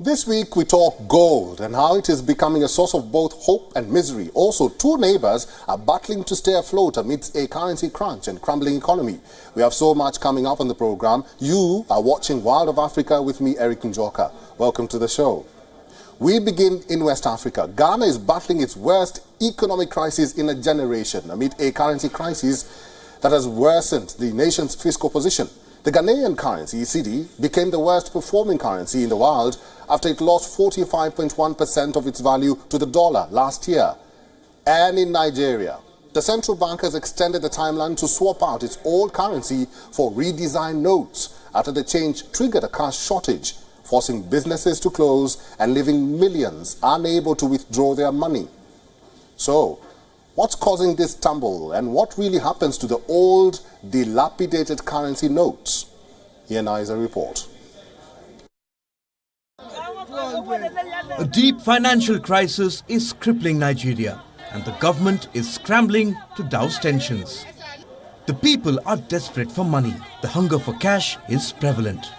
This week we talk gold and how it is becoming a source of both hope and misery. Also, two neighbors are battling to stay afloat amidst a currency crunch and crumbling economy. We have so much coming up on the program. You are watching World of Africa with me, Erik Njoka. Welcome to the show. We begin in West Africa. Ghana is battling its worst economic crisis in a generation amid a currency crisis that has worsened the nation's fiscal position. The Ghanaian currency, Cedi, became the worst performing currency in the world after it lost 45.1% of its value to the dollar last year. And in Nigeria, the central bank has extended the timeline to swap out its old currency for redesigned notes after the change triggered a cash shortage, forcing businesses to close and leaving millions unable to withdraw their money. So, what's causing this tumble and what really happens to the old, dilapidated currency notes? Here now is a report. A deep financial crisis is crippling Nigeria, and the government is scrambling to douse tensions. The people are desperate for money. The hunger for cash is prevalent.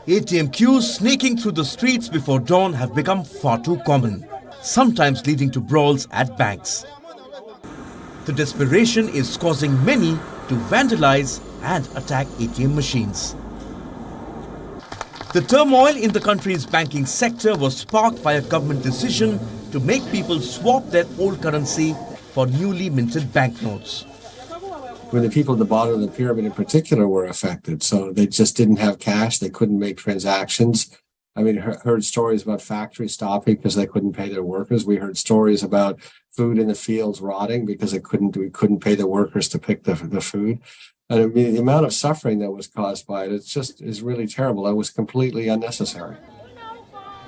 ATM queues sneaking through the streets before dawn have become far too common, sometimes leading to brawls at banks. The desperation is causing many to vandalize and attack ATM machines. The turmoil in the country's banking sector was sparked by a government decision to make people swap their old currency for newly minted banknotes. Where the people at the bottom of the pyramid in particular were affected. So they just didn't have cash. They couldn't make transactions. I mean, heard stories about factories stopping because they couldn't pay their workers. We heard stories about food in the fields rotting because we couldn't pay the workers to pick the food. And I mean, the amount of suffering that was caused by it, is really terrible. It was completely unnecessary.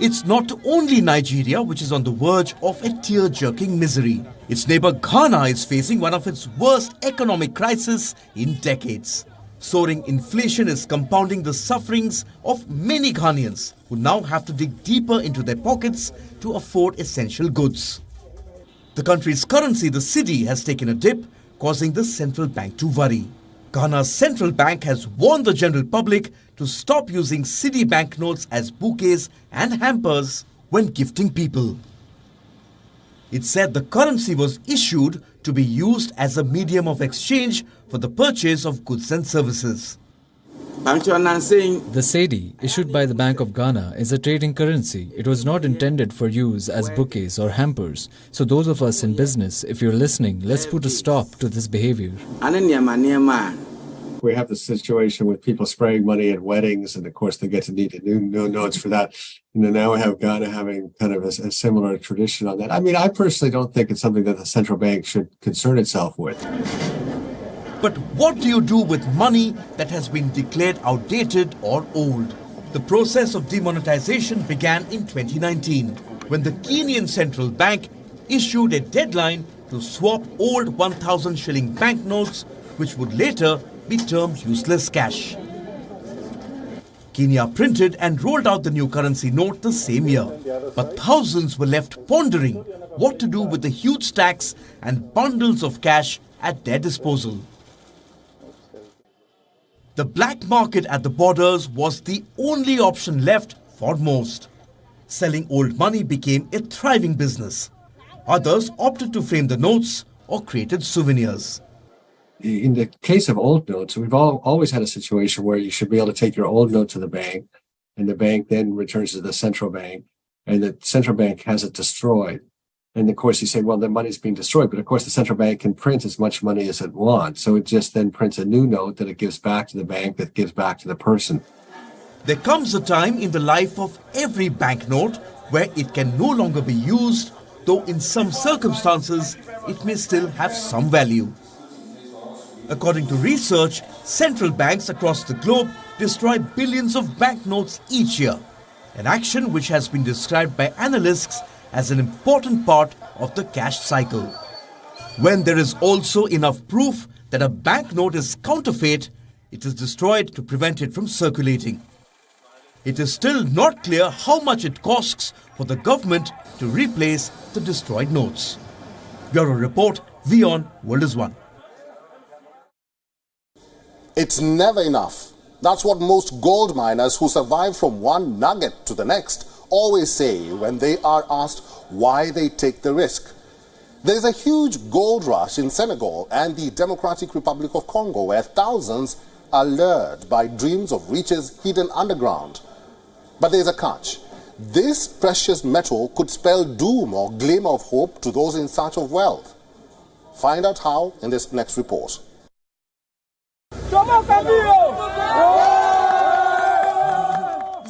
It's not only Nigeria which is on the verge of a tear-jerking misery. Its neighbor Ghana is facing one of its worst economic crises in decades. Soaring inflation is compounding the sufferings of many Ghanaians who now have to dig deeper into their pockets to afford essential goods. The country's currency, the Cedi, has taken a dip, causing the central bank to worry. Ghana's central bank has warned the general public to stop using Cedi banknotes as bouquets and hampers when gifting people. It said the currency was issued to be used as a medium of exchange for the purchase of goods and services. The Cedi, issued by the Bank of Ghana, is a trading currency. It was not intended for use as bouquets or hampers. So those of us in business, if you're listening, let's put a stop to this behavior. We have the situation with people spraying money at weddings, and of course they get to need new notes for that. And now we have Ghana having kind of a similar tradition on that. I mean, I personally don't think it's something that the central bank should concern itself with. But what do you do with money that has been declared outdated or old? The process of demonetization began in 2019 when the Kenyan central bank issued a deadline to swap old 1,000 shilling banknotes, which would later be termed useless cash. Kenya printed and rolled out the new currency note the same year, but thousands were left pondering what to do with the huge stacks and bundles of cash at their disposal. The black market at the borders was the only option left for most. Selling old money became a thriving business. Others opted to frame the notes or created souvenirs. In the case of old notes, we've always had a situation where you should be able to take your old note to the bank, and the bank then returns to the central bank, and the central bank has it destroyed. And of course, you say, well, the money's being destroyed. But of course, the central bank can print as much money as it wants. So it just then prints a new note that it gives back to the bank, that gives back to the person. There comes a time in the life of every banknote where it can no longer be used, though in some circumstances, it may still have some value. According to research, central banks across the globe destroy billions of banknotes each year, an action which has been described by analysts as an important part of the cash cycle. When there is also enough proof that a banknote is counterfeit, it is destroyed to prevent it from circulating. It is still not clear how much it costs for the government to replace the destroyed notes. Bureau Report, WION World is One. It's never enough That's what most gold miners who survive from one nugget to the next always say when they are asked why they take the risk. There is a huge gold rush in Senegal and the Democratic Republic of Congo, where thousands are lured by dreams of riches hidden underground. But there is a catch. This precious metal could spell doom or glimmer of hope to those in search of wealth. Find out how in this next report.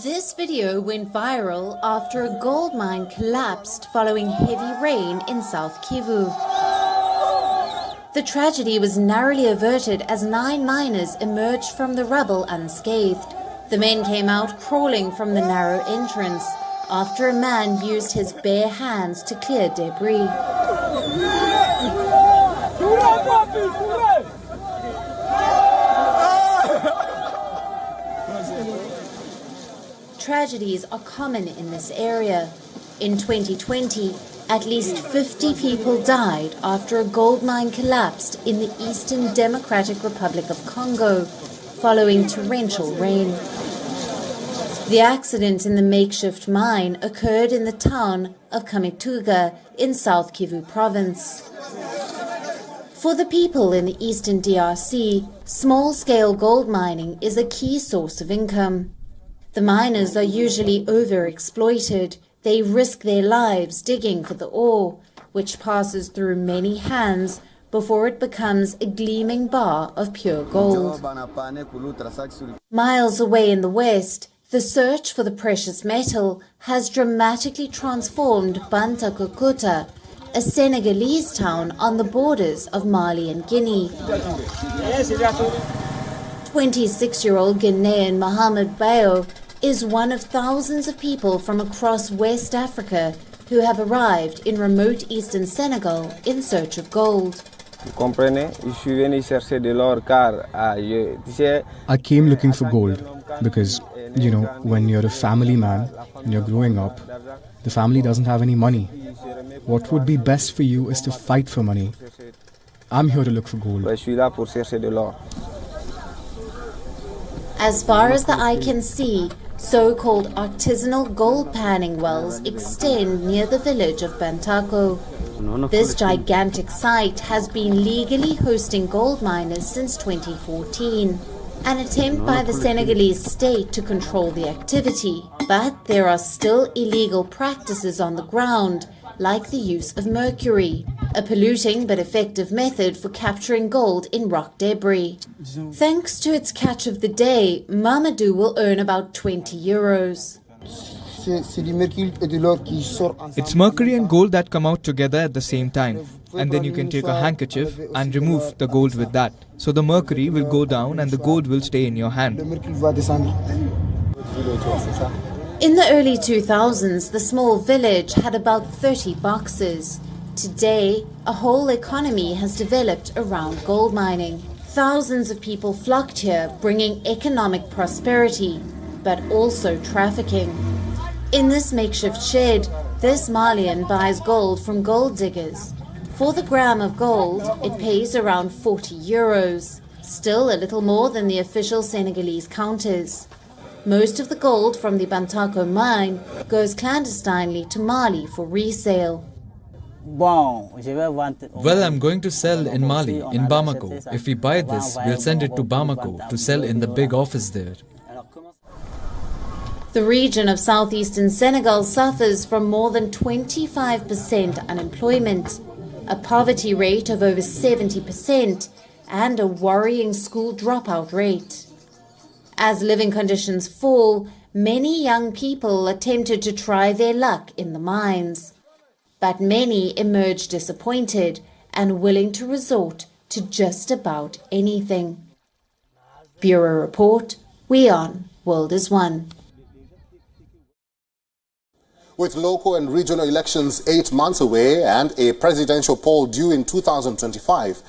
This video went viral after a gold mine collapsed following heavy rain in South Kivu. The tragedy was narrowly averted as 9 miners emerged from the rubble unscathed. The men came out crawling from the narrow entrance after a man used his bare hands to clear debris. Tragedies are common in this area. In 2020, at least 50 people died after a gold mine collapsed in the Eastern Democratic Republic of Congo following torrential rain. The accident in the makeshift mine occurred in the town of Kamituga in South Kivu province. For the people in the Eastern DRC, small-scale gold mining is a key source of income. The miners are usually overexploited. They risk their lives digging for the ore, which passes through many hands before it becomes a gleaming bar of pure gold. Miles away in the west, the search for the precious metal has dramatically transformed Bantakokuta, a Senegalese town on the borders of Mali and Guinea. 26-year-old Ghanaian Mohamed Bayo is one of thousands of people from across West Africa who have arrived in remote eastern Senegal in search of gold. I came looking for gold because, you know, when you're a family man and you're growing up, the family doesn't have any money. What would be best for you is to fight for money. I'm here to look for gold. As far as the eye can see, so-called artisanal gold panning wells extend near the village of Bantako. This gigantic site has been legally hosting gold miners since 2014, an attempt by the Senegalese state to control the activity. But there are still illegal practices on the ground, like the use of mercury, a polluting but effective method for capturing gold in rock debris. Thanks to its catch of the day, Mamadou will earn about 20 euros. It's mercury and gold that come out together at the same time. And then you can take a handkerchief and remove the gold with that. So the mercury will go down and the gold will stay in your hand. In the early 2000s, the small village had about 30 boxes. Today, a whole economy has developed around gold mining. Thousands of people flocked here, bringing economic prosperity, but also trafficking. In this makeshift shed, this Malian buys gold from gold diggers. For the gram of gold, it pays around 40 euros, still a little more than the official Senegalese counters. Most of the gold from the Bantako mine goes clandestinely to Mali for resale. Well, I'm going to sell in Mali, in Bamako. If we buy this, we'll send it to Bamako to sell in the big office there. The region of southeastern Senegal suffers from more than 25% unemployment, a poverty rate of over 70%, and a worrying school dropout rate. As living conditions fall, many young people attempted to try their luck in the mines. But many emerged disappointed and willing to resort to just about anything. Bureau Report, WION, World is One. With local and regional elections 8 months away and a presidential poll due in 2025,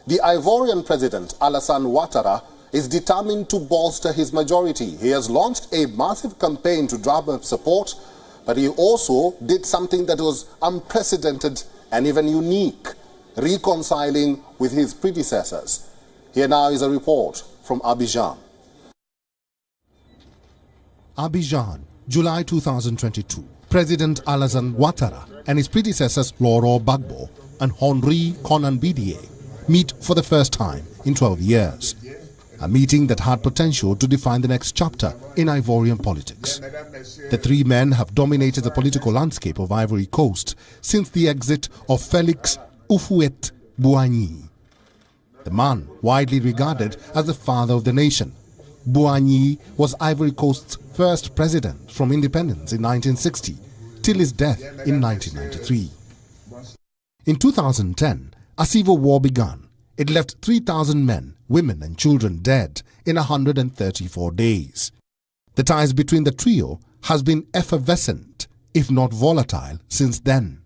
the Ivorian president, Alassane Ouattara, is determined to bolster his majority. He has launched a massive campaign to drum up support, but he also did something that was unprecedented and even unique, reconciling with his predecessors. Here now is a report from Abidjan. Abidjan, July 2022. President Alassane Ouattara and his predecessors Laurent Gbagbo and Henri Konan Bedie meet for the first time in 12 years. A meeting that had potential to define the next chapter in Ivorian politics. The three men have dominated the political landscape of Ivory Coast since the exit of Félix Houphouët-Boigny, the man widely regarded as the father of the nation. Boigny was Ivory Coast's first president from independence in 1960 till his death in 1993. In 2010, a civil war began. It left 3,000 men, women and children dead in 134 days. The ties between the trio has been effervescent, if not volatile, since then.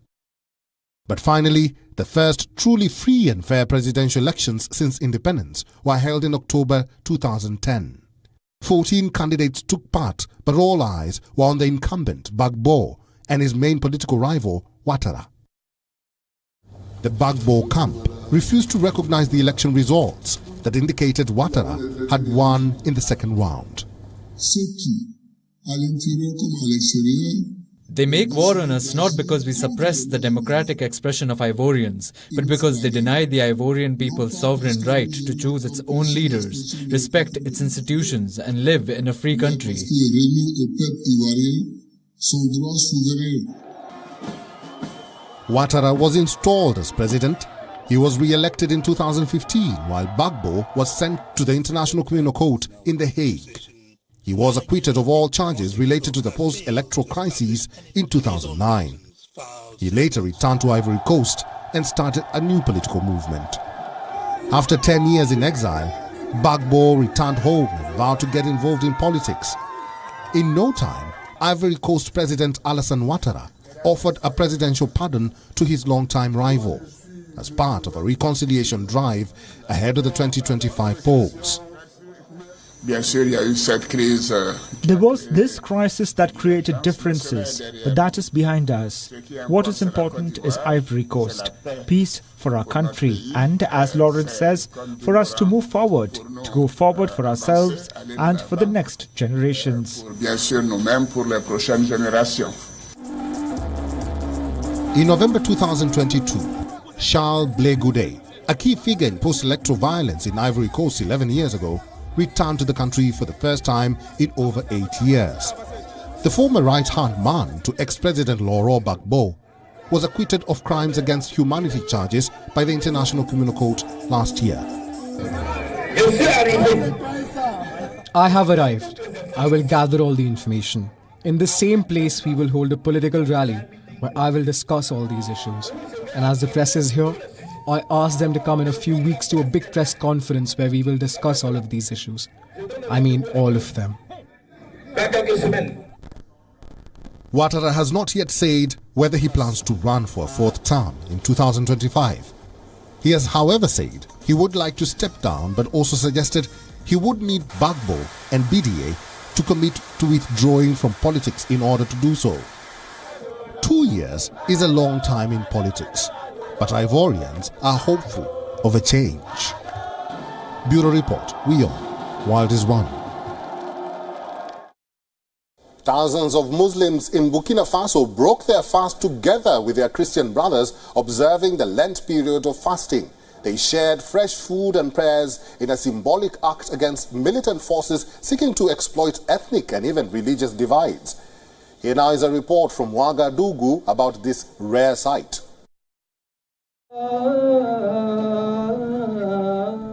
But finally, the first truly free and fair presidential elections since independence were held in October 2010. 14 candidates took part, but all eyes were on the incumbent Gbagbo and his main political rival Ouattara. The Gbagbo camp refused to recognize the election results that indicated Ouattara had won in the second round. They make war on us not because we suppress the democratic expression of Ivorians, but because they deny the Ivorian people's sovereign right to choose its own leaders, respect its institutions, and live in a free country. Ouattara was installed as president. He was re-elected in 2015 while Gbagbo was sent to the International Criminal Court in The Hague. He was acquitted of all charges related to the post-electoral crises in 2009. He later returned to Ivory Coast and started a new political movement. After 10 years in exile, Gbagbo returned home and vowed to get involved in politics. In no time, Ivory Coast President Alassane Ouattara offered a presidential pardon to his longtime rival as part of a reconciliation drive ahead of the 2025 polls. There was this crisis that created differences, but that is behind us. What is important is Ivory Coast, peace for our country, and, as Lawrence says, for us to move forward, to go forward for ourselves and for the next generations. In November 2022, Charles Blé Goudet, a key figure in post-electoral violence in Ivory Coast 11 years ago, returned to the country for the first time in over 8 years. The former right-hand man to ex-President Laurent Gbagbo was acquitted of crimes against humanity charges by the International Criminal Court last year. I have arrived. I will gather all the information. In the same place we will hold a political rally where I will discuss all these issues. And as the press is here, I ask them to come in a few weeks to a big press conference where we will discuss all of these issues. I mean all of them. Ouattara has not yet said whether he plans to run for a fourth term in 2025. He has, however, said he would like to step down, but also suggested he would need Gbagbo and Bedie to commit to withdrawing from politics in order to do so. 2 years is a long time in politics, but Ivorians are hopeful of a change. Bureau Report, WION, World is One. Thousands of Muslims in Burkina Faso broke their fast together with their Christian brothers, observing the Lent period of fasting. They shared fresh food and prayers in a symbolic act against militant forces seeking to exploit ethnic and even religious divides. Here now is a report from Ouagadougou about this rare sight.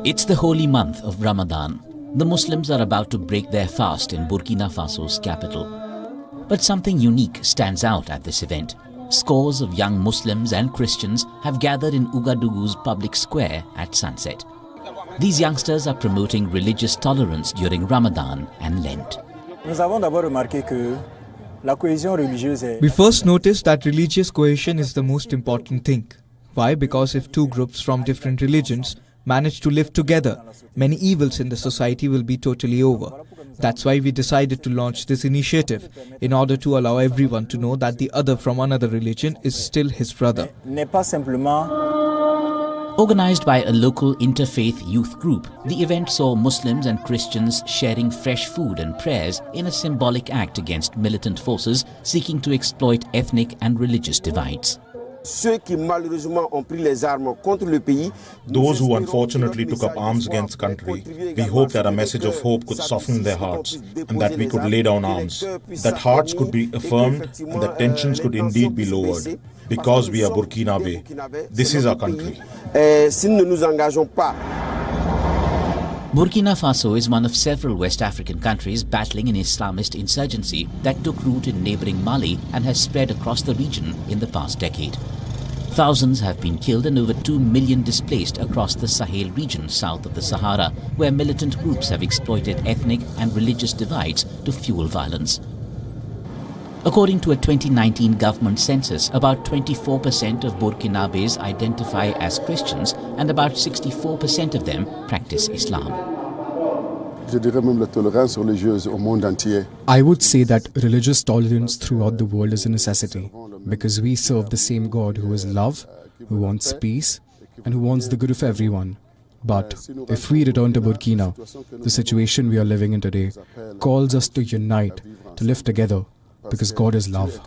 It's the holy month of Ramadan. The Muslims are about to break their fast in Burkina Faso's capital. But something unique stands out at this event. Scores of young Muslims and Christians have gathered in Ouagadougou's public square at sunset. These youngsters are promoting religious tolerance during Ramadan and Lent. We first noticed that religious cohesion is the most important thing. Why? Because if two groups from different religions manage to live together, many evils in the society will be totally over. That's why we decided to launch this initiative, in order to allow everyone to know that the other from another religion is still his brother. Organized by a local interfaith youth group, the event saw Muslims and Christians sharing fresh food and prayers in a symbolic act against militant forces seeking to exploit ethnic and religious divides. Those who unfortunately took up arms against the country, we hope that a message of hope could soften their hearts and that we could lay down arms, that hearts could be affirmed and that tensions could indeed be lowered. Because we are Burkinabe, this is our country. Burkina Faso is one of several West African countries battling an Islamist insurgency that took root in neighboring Mali and has spread across the region in the past decade. Thousands have been killed and over 2 million displaced across the Sahel region south of the Sahara, where militant groups have exploited ethnic and religious divides to fuel violence. According to a 2019 government census, about 24% of Burkinabes identify as Christians and about 64% of them practice Islam. I would say that religious tolerance throughout the world is a necessity because we serve the same God who is love, who wants peace, and who wants the good of everyone. But if we return to Burkina, the situation we are living in today calls us to unite, to live together, because God is love.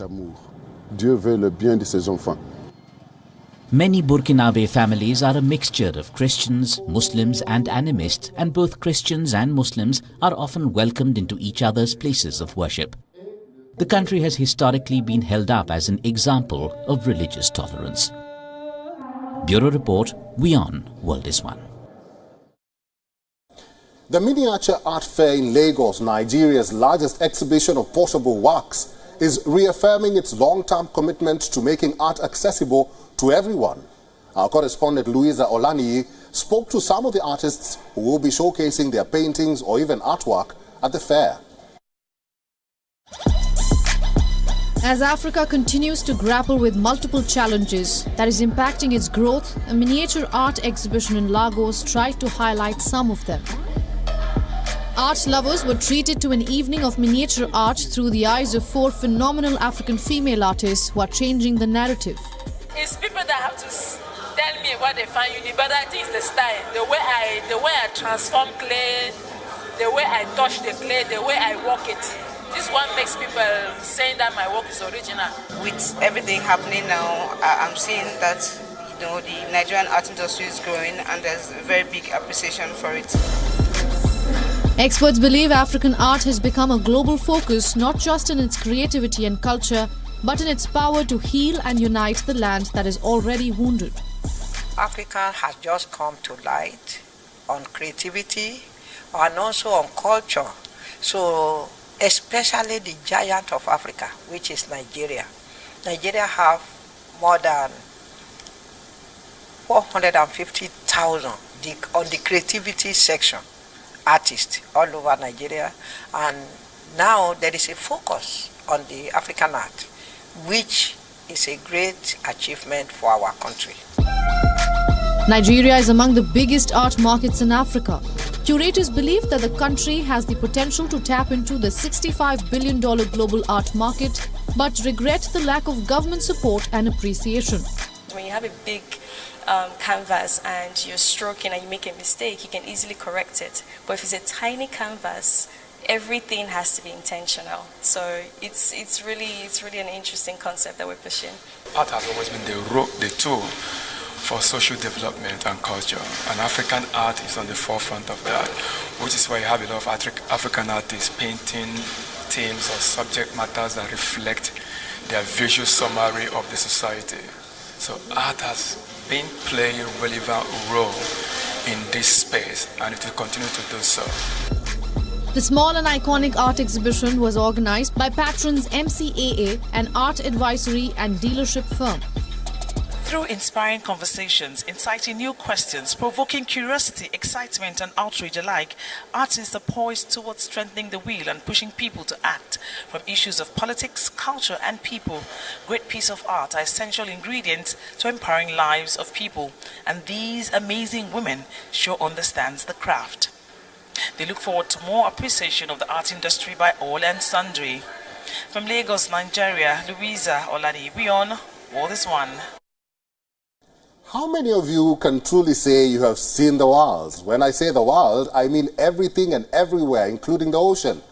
Many Burkinabe families are a mixture of Christians, Muslims and animists, and both Christians and Muslims are often welcomed into each other's places of worship. The country has historically been held up as an example of religious tolerance. Bureau Report, WION World is One. The Miniature Art Fair in Lagos, Nigeria's largest exhibition of portable works, is reaffirming its long-term commitment to making art accessible to everyone. Our correspondent Louisa Olaniyi spoke to some of the artists who will be showcasing their paintings or even artwork at the fair. As Africa continues to grapple with multiple challenges that is impacting its growth, a miniature art exhibition in Lagos tried to highlight some of them. Art lovers were treated to an evening of miniature art through the eyes of 4 phenomenal African female artists who are changing the narrative. It's people that have to tell me what they find unique, but I think it's the style, the way I transform clay, the way I touch the clay, the way I work it. This one makes people saying that my work is original. With everything happening now, I'm seeing that the Nigerian art industry is growing and there's a very big appreciation for it. Experts believe African art has become a global focus not just in its creativity and culture, but in its power to heal and unite the land that is already wounded. Africa has just come to light on creativity and also on culture. So especially the giant of Africa, which is Nigeria. Nigeria have more than 450,000 on the creativity section. Artists all over Nigeria, and now there is a focus on the African art, which is a great achievement for our country. Nigeria is among the biggest art markets in Africa. Curators believe that the country has the potential to tap into the $65 billion global art market, but regret the lack of government support and appreciation. When you have a big canvas and you're stroking and you make a mistake, you can easily correct it. But if it's a tiny canvas, everything has to be intentional. So it's really an interesting concept that we're pushing. Art has always been the tool for social development and culture, and African art is on the forefront of that, which is why you have a lot of African artists painting themes or subject matters that reflect their visual summary of the society. So art has been playing a relevant role in this space, and it will continue to do so. The small and iconic art exhibition was organized by patrons MCAA, an art advisory and dealership firm. Through inspiring conversations, inciting new questions, provoking curiosity, excitement and outrage alike, artists are poised towards strengthening the will and pushing people to act. From issues of politics, culture and people, great pieces of art are essential ingredients to empowering lives of people, and these amazing women sure understands the craft. They look forward to more appreciation of the art industry by all and sundry. From Lagos, Nigeria, Louisa Olaniyi, WION World is One. How many of you can truly say you have seen the world? When I say the world, I mean everything and everywhere, including the ocean.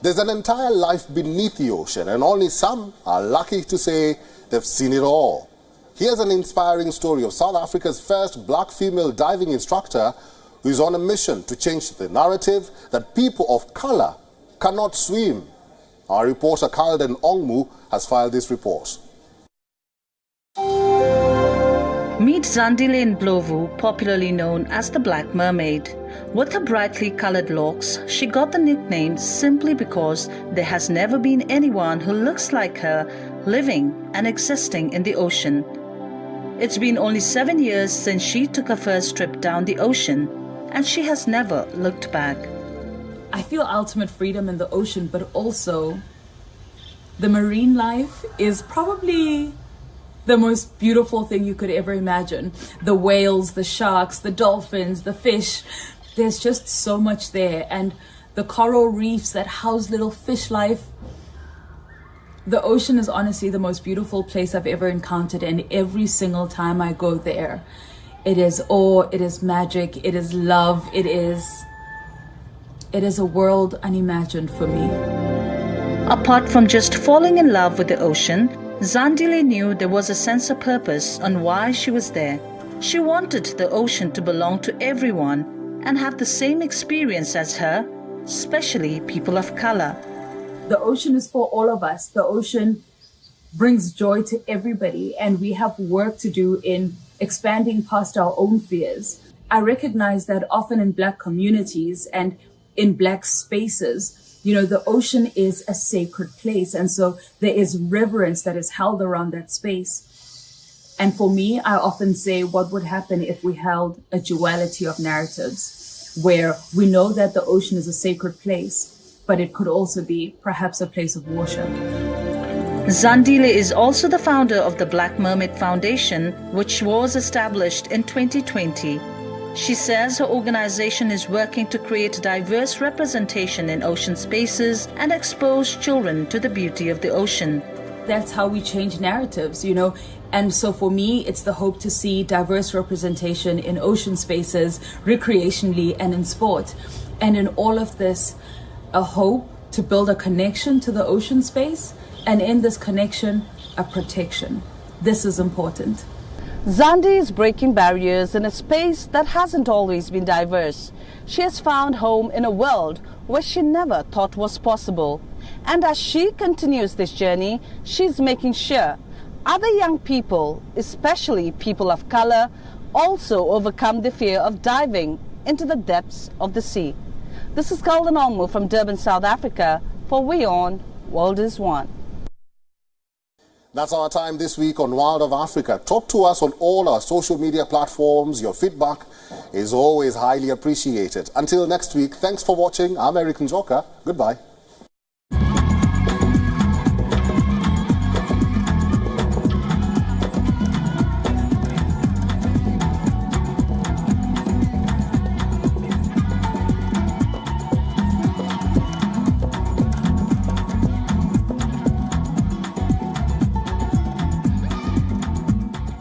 There's an entire life beneath the ocean, and only some are lucky to say they've seen it all. Here's an inspiring story of South Africa's first black female diving instructor who is on a mission to change the narrative that people of color cannot swim. Our reporter Erik Njoka has filed this report. Meet Zandile Ndlovu, popularly known as the Black Mermaid. With her brightly colored locks, she got the nickname simply because there has never been anyone who looks like her living and existing in the ocean. It's been only 7 years since she took her first trip down the ocean, and she has never looked back. I feel ultimate freedom in the ocean, but also the marine life is probably the most beautiful thing you could ever imagine. The whales, the sharks, the dolphins, the fish. There's just so much there. And the coral reefs that house little fish life. The ocean is honestly the most beautiful place I've ever encountered. And every single time I go there, it is awe, it is magic, it is love, it is a world unimagined for me. Apart from just falling in love with the ocean, Zandile knew there was a sense of purpose on why she was there. She wanted the ocean to belong to everyone and have the same experience as her, especially people of color. The ocean is for all of us. The ocean brings joy to everybody, and we have work to do in expanding past our own fears. I recognize that often in Black communities and in Black spaces, the ocean is a sacred place. And so there is reverence that is held around that space. And for me, I often say, what would happen if we held a duality of narratives where we know that the ocean is a sacred place, but it could also be perhaps a place of worship. Zandile is also the founder of the Black Mermaid Foundation, which was established in 2020. She says her organization is working to create diverse representation in ocean spaces and expose children to the beauty of the ocean. That's how we change narratives, And so for me, it's the hope to see diverse representation in ocean spaces, recreationally, and in sport. And in all of this, a hope to build a connection to the ocean space, and in this connection, a protection. This is important. Zandi is breaking barriers in a space that hasn't always been diverse. She has found home in a world where she never thought was possible. And as she continues this journey, she's making sure other young people, especially people of color, also overcome the fear of diving into the depths of the sea. This is Erik Njoka from Durban, South Africa for WION World is One. That's our time this week on World of Africa. Talk to us on all our social media platforms. Your feedback is always highly appreciated. Until next week, thanks for watching. I'm Erik Njoka. Goodbye.